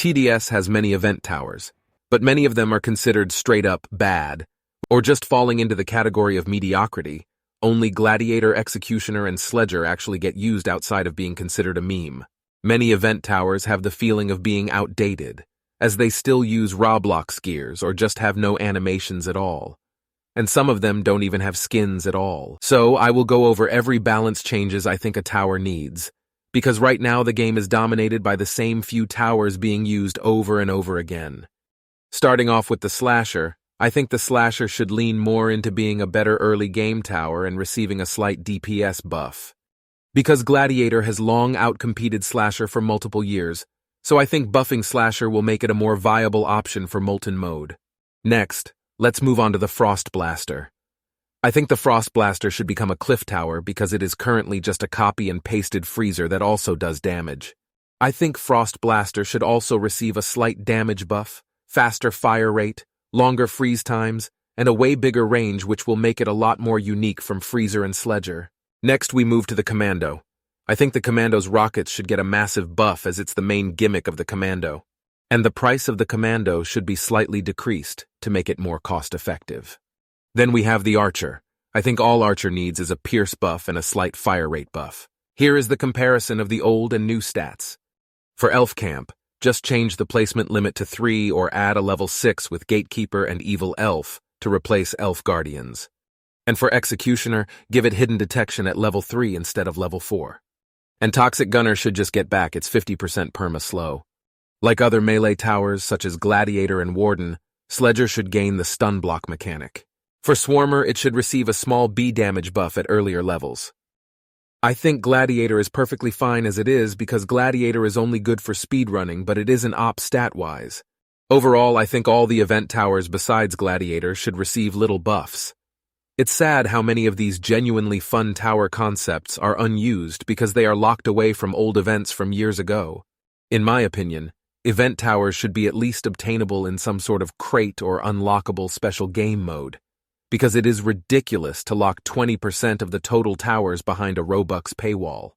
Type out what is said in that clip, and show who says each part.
Speaker 1: TDS has many event towers, but many of them are considered straight-up bad, or just falling into the category of mediocrity. Only Gladiator, Executioner, and Sledger actually get used outside of being considered a meme. Many event towers have the feeling of being outdated, as they still use Roblox gears or just have no animations at all. And some of them don't even have skins at all. So I will go over every balance changes I think a tower needs, because right now the game is dominated by the same few towers being used over and over again. Starting off with the Slasher, I think the Slasher should lean more into being a better early game tower and receiving a slight DPS buff. Because Gladiator has long outcompeted Slasher for multiple years, so I think buffing Slasher will make it a more viable option for Molten Mode. Next, let's move on to the Frost Blaster. I think the Frost Blaster should become a cliff tower because it is currently just a copy and pasted freezer that also does damage. I think Frost Blaster should also receive a slight damage buff, faster fire rate, longer freeze times, and a way bigger range which will make it a lot more unique from Freezer and Sledger. Next we move to the Commando. I think the Commando's rockets should get a massive buff as it's the main gimmick of the Commando. And the price of the Commando should be slightly decreased to make it more cost-effective. Then we have the Archer. I think all Archer needs is a Pierce buff and a slight fire rate buff. Here is the comparison of the old and new stats. For Elfcamp, just change the placement limit to 3 or add a level 6 with Gatekeeper and Evil Elf to replace Elf Guardians. And for Executioner, give it Hidden Detection at level 3 instead of level 4. And Toxic Gunner should just get back its 50% perma-slow. Like other melee towers such as Gladiator and Warden, Sledger should gain the stun block mechanic. For Swarmer, it should receive a small B damage buff at earlier levels. I think Gladiator is perfectly fine as it is because Gladiator is only good for speedrunning, but it isn't op stat-wise. Overall, I think all the event towers besides Gladiator should receive little buffs. It's sad how many of these genuinely fun tower concepts are unused because they are locked away from old events from years ago. In my opinion, event towers should be at least obtainable in some sort of crate or unlockable special game mode, because it is ridiculous to lock 20% of the total towers behind a Robux paywall.